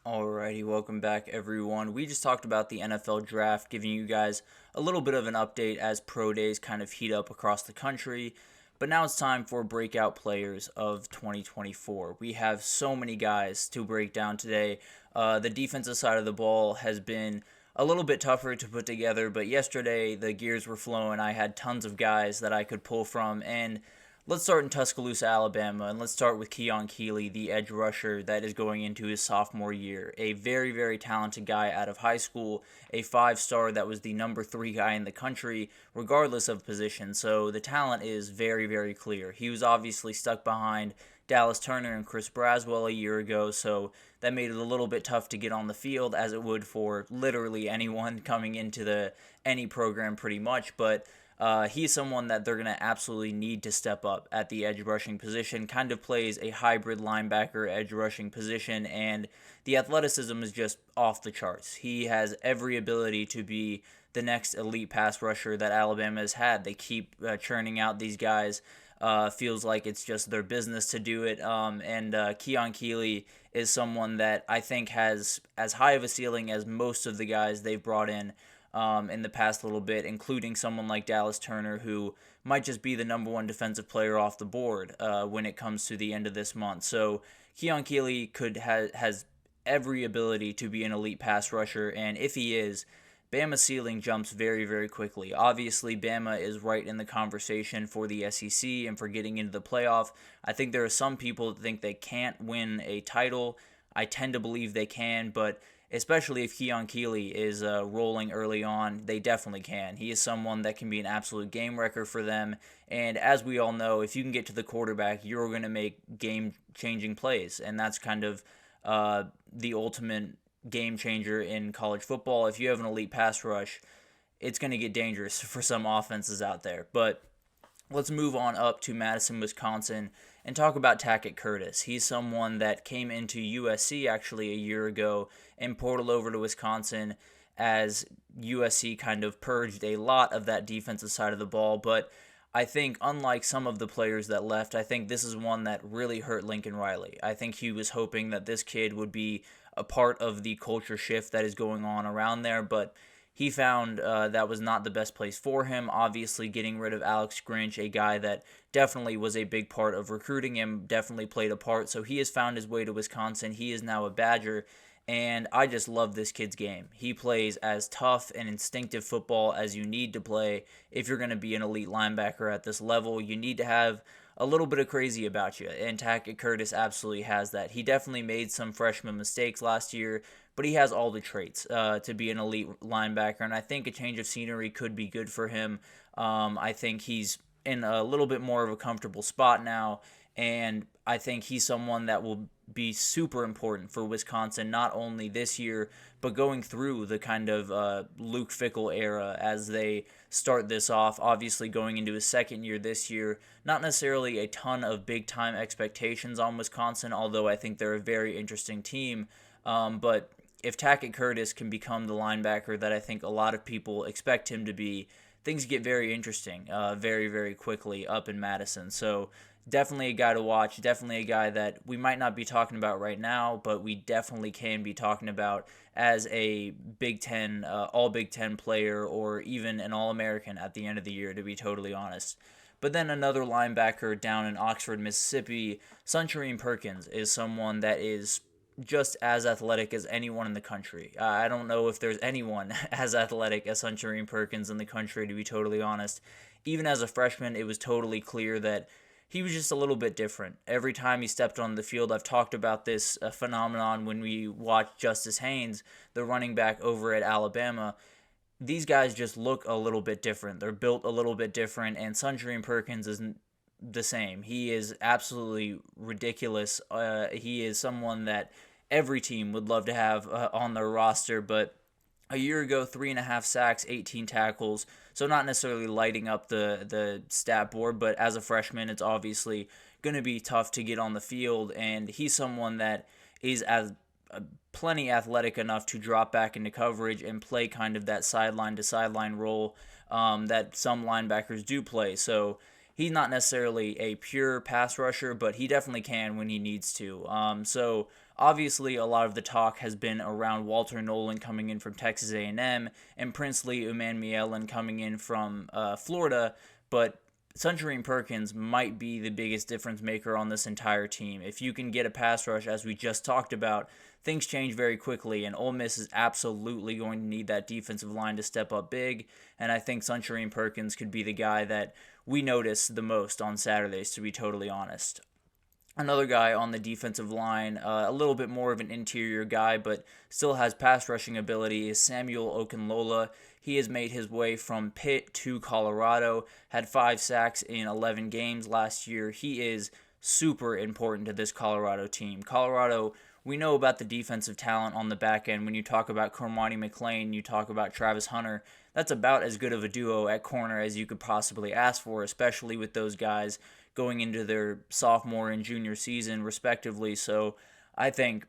Alrighty, welcome back everyone. We just talked about the NFL draft, giving you guys a little bit of an update as pro days kind of heat up across the country. But now it's time for breakout players of 2024. We have so many guys to break down today. The defensive side of the ball has been a little bit tougher to put together, but yesterday the gears were flowing. I had tons of guys that I could pull from, and let's start in Tuscaloosa, Alabama, and let's start with Keon Keeley, the edge rusher that is going into his sophomore year. A very, very talented guy out of high school, a 5-star that was the number 3 guy in the country, regardless of position. So the talent is very, very clear. He was obviously stuck behind Dallas Turner and Chris Braswell a year ago, so that made it a little bit tough to get on the field, as it would for literally anyone coming into any program pretty much, but he's someone that they're going to absolutely need to step up at the edge rushing position. Kind of plays a hybrid linebacker edge rushing position, and the athleticism is just off the charts. He has every ability to be the next elite pass rusher that Alabama has had. They keep churning out these guys. Feels like it's just their business to do it. Keon Keeley is someone that I think has as high of a ceiling as most of the guys they've brought in the past little bit, including someone like Dallas Turner, who might just be the number 1 defensive player off the board when it comes to the end of this month. So Keon Keeley has every ability to be an elite pass rusher, and if he is, Bama's ceiling jumps very, very quickly. Obviously, Bama is right in the conversation for the SEC and for getting into the playoff. I think there are some people that think they can't win a title. I tend to believe they can, but especially if Keon Keeley is rolling early on, they definitely can. He is someone that can be an absolute game wrecker for them. And as we all know, if you can get to the quarterback, you're going to make game-changing plays. And that's kind of the ultimate game changer in college football. If you have an elite pass rush, it's going to get dangerous for some offenses out there. But let's move on up to Madison, Wisconsin, and talk about Tackett Curtis. He's someone that came into USC actually a year ago and portaled over to Wisconsin as USC kind of purged a lot of that defensive side of the ball. But I think unlike some of the players that left, I think this is one that really hurt Lincoln Riley. I think he was hoping that this kid would be a part of the culture shift that is going on around there, but he found that was not the best place for him. Obviously, getting rid of Alex Grinch, a guy that definitely was a big part of recruiting him, definitely played a part. So he has found his way to Wisconsin. He is now a Badger, and I just love this kid's game. He plays as tough and instinctive football as you need to play if you're going to be an elite linebacker at this level. You need to have a little bit of crazy about you, and Tackett Curtis absolutely has that. He definitely made some freshman mistakes last year, but he has all the traits to be an elite linebacker, and I think a change of scenery could be good for him. I think he's in a little bit more of a comfortable spot now, and I think he's someone that will be super important for Wisconsin, not only this year, but going through the kind of Luke Fickell era as they start this off. Obviously going into his second year this year, not necessarily a ton of big-time expectations on Wisconsin, although I think they're a very interesting team. But if Tackett Curtis can become the linebacker that I think a lot of people expect him to be, things get very interesting very, very quickly up in Madison. So definitely a guy to watch, definitely a guy that we might not be talking about right now, but we definitely can be talking about as a Big Ten, all Big Ten player, or even an All-American at the end of the year, to be totally honest. But then another linebacker down in Oxford, Mississippi, Suntarine Perkins, is someone that is just as athletic as anyone in the country. I don't know if there's anyone as athletic as Suntarine Perkins in the country, to be totally honest. Even as a freshman, it was totally clear that he was just a little bit different. Every time he stepped on the field, I've talked about this phenomenon when we watched Justice Haynes, the running back over at Alabama. These guys just look a little bit different. They're built a little bit different, and Suntarine Perkins isn't the same. He is absolutely ridiculous. He is someone that every team would love to have on their roster, but a year ago, 3.5 sacks, 18 tackles, so not necessarily lighting up the stat board, but as a freshman, it's obviously going to be tough to get on the field, and he's someone that is plenty athletic enough to drop back into coverage and play kind of that sideline-to-sideline role that some linebackers do play. So he's not necessarily a pure pass rusher, but he definitely can when he needs to. So Obviously, a lot of the talk has been around Walter Nolan coming in from Texas A&M and Princely Umanmielen coming in from Florida, but Suntarine Perkins might be the biggest difference maker on this entire team. If you can get a pass rush, as we just talked about, things change very quickly, and Ole Miss is absolutely going to need that defensive line to step up big, and I think Suntarine Perkins could be the guy that we notice the most on Saturdays, to be totally honest. Another guy on the defensive line, a little bit more of an interior guy, but still has pass rushing ability, is Samuel Okunlola. He has made his way from Pitt to Colorado, had 5 sacks in 11 games last year. He is super important to this Colorado team. Colorado, we know about the defensive talent on the back end. When you talk about Cormani McLean, you talk about Travis Hunter, that's about as good of a duo at corner as you could possibly ask for, especially with those guys going into their sophomore and junior season, respectively. So I think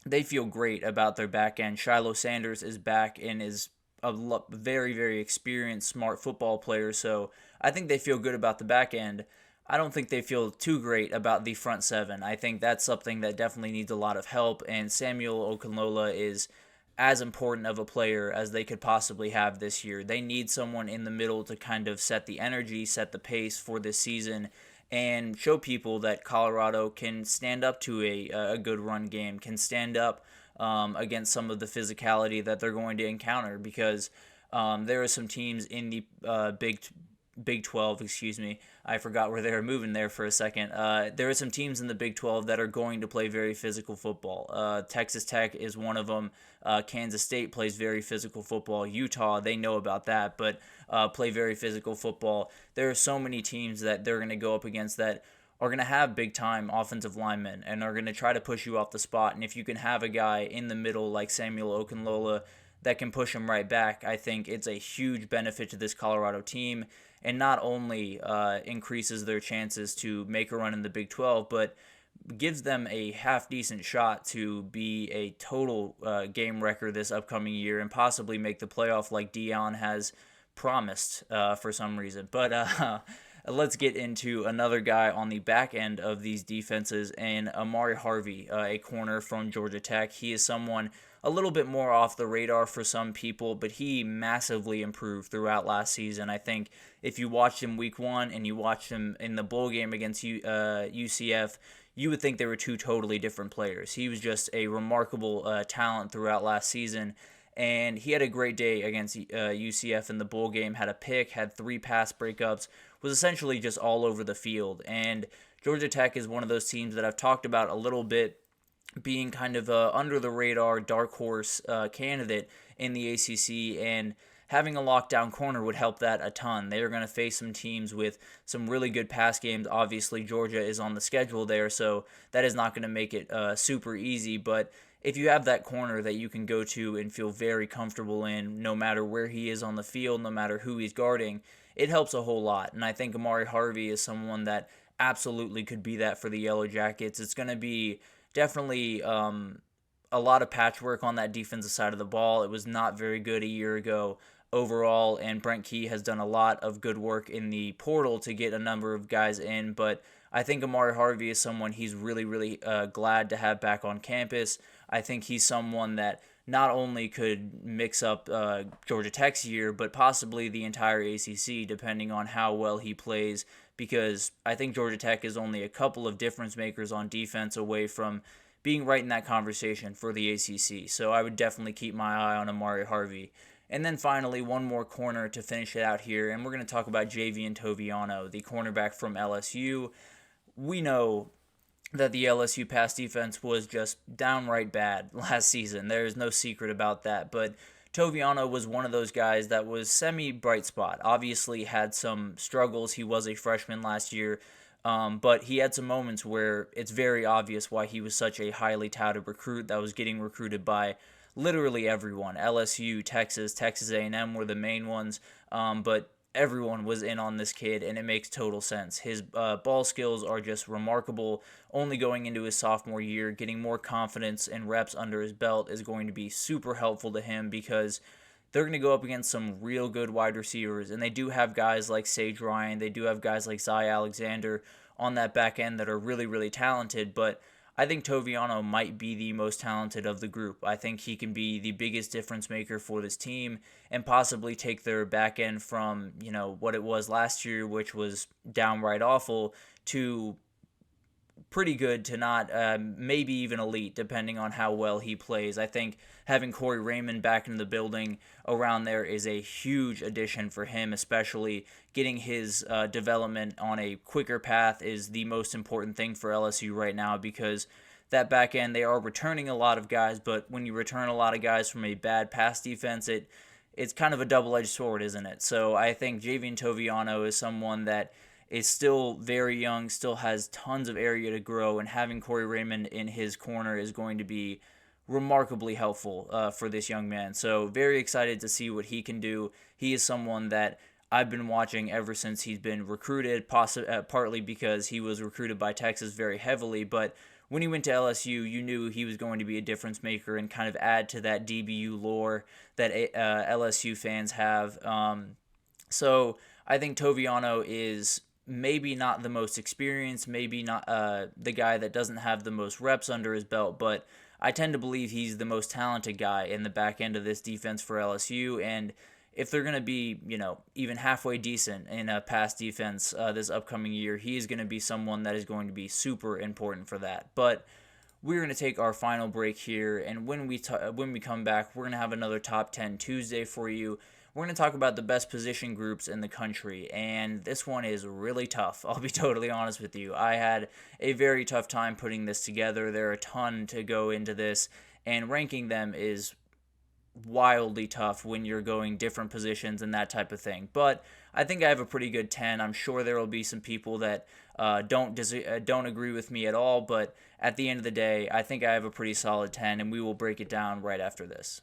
they feel great about their back end. Shiloh Sanders is back and is a very, very experienced, smart football player. So I think they feel good about the back end. I don't think they feel too great about the front seven. I think that's something that definitely needs a lot of help, and Samuel Okunlola is as important of a player as they could possibly have this year. They need someone in the middle to kind of set the energy, set the pace for this season, and show people that Colorado can stand up to a good run game, can stand up against some of the physicality that they're going to encounter, because there are some teams in the Big 12, I forgot where they were moving there for a second. There are some teams in the Big 12 that are going to play very physical football. Texas Tech is one of them. Kansas State plays very physical football. Utah, they know about that, but play very physical football. There are so many teams that they're going to go up against that are going to have big-time offensive linemen and are going to try to push you off the spot. And if you can have a guy in the middle like Samuel Okunlola that can push him right back, I think it's a huge benefit to this Colorado team, and not only increases their chances to make a run in the Big 12, but gives them a half-decent shot to be a total game wrecker this upcoming year and possibly make the playoff like Dion has promised for some reason. But let's get into another guy on the back end of these defenses, and Amari Harvey, a corner from Georgia Tech. He is someone a little bit more off the radar for some people, but he massively improved throughout last season. I think if you watched him week 1 and you watched him in the bowl game against UCF, you would think they were two totally different players. He was just a remarkable talent throughout last season, and he had a great day against UCF in the bowl game, had a pick, had 3 pass breakups, was essentially just all over the field. And Georgia Tech is one of those teams that I've talked about a little bit, being kind of a under-the-radar dark horse candidate in the ACC, and having a lockdown corner would help that a ton. They are going to face some teams with some really good pass games. Obviously, Georgia is on the schedule there, so that is not going to make it super easy, but if you have that corner that you can go to and feel very comfortable in, no matter where he is on the field, no matter who he's guarding, it helps a whole lot. And I think Amari Harvey is someone that absolutely could be that for the Yellow Jackets. It's going to be definitely a lot of patchwork on that defensive side of the ball. It was not very good a year ago overall, and Brent Key has done a lot of good work in the portal to get a number of guys in, but I think Amari Harvey is someone he's really, really glad to have back on campus. I think he's someone that not only could mix up Georgia Tech's year, but possibly the entire ACC, depending on how well he plays, because I think Georgia Tech is only a couple of difference makers on defense away from being right in that conversation for the ACC. So I would definitely keep my eye on Amari Harvey. And then finally, one more corner to finish it out here, and we're going to talk about Javian Toviano, the cornerback from LSU. We know that the LSU pass defense was just downright bad last season. There is no secret about that, but Toviano was one of those guys that was semi-bright spot. Obviously had some struggles. He was a freshman last year, but he had some moments where it's very obvious why he was such a highly touted recruit that was getting recruited by literally everyone. LSU, Texas A&M were the main ones, but everyone was in on this kid, and it makes total sense. His ball skills are just remarkable. Only going into his sophomore year, getting more confidence and reps under his belt is going to be super helpful to him, because they're going to go up against some real good wide receivers, and they do have guys like Sage Ryan, they do have guys like Zy Alexander on that back end that are really, really talented, but I think Toviano might be the most talented of the group. I think he can be the biggest difference maker for this team and possibly take their back end from, what it was last year, which was downright awful, to pretty good to not maybe even elite, depending on how well he plays. I think having Corey Raymond back in the building around there is a huge addition for him, especially getting his development on a quicker path is the most important thing for LSU right now, because that back end, they are returning a lot of guys, but when you return a lot of guys from a bad pass defense, it's kind of a double-edged sword, isn't it? So I think Javian Toviano is someone that is still very young, still has tons of area to grow, and having Corey Raymond in his corner is going to be remarkably helpful for this young man. So very excited to see what he can do. He is someone that I've been watching ever since he's been recruited, partly because he was recruited by Texas very heavily, but when he went to LSU, you knew he was going to be a difference maker and kind of add to that DBU lore that LSU fans have. So I think Toviano is maybe not the most experienced, maybe not the guy that doesn't have the most reps under his belt, but I tend to believe he's the most talented guy in the back end of this defense for LSU, and if they're going to be, even halfway decent in a pass defense this upcoming year, he is going to be someone that is going to be super important for that. But we're going to take our final break here, and when we come back, we're going to have another Top 10 Tuesday for you. We're going to talk about the best position groups in the country, and this one is really tough. I'll be totally honest with you. I had a very tough time putting this together. There are a ton to go into this, and ranking them is wildly tough when you're going different positions and that type of thing. But I think I have a pretty good 10. I'm sure there will be some people that don't agree with me at all, but at the end of the day, I think I have a pretty solid 10, and we will break it down right after this.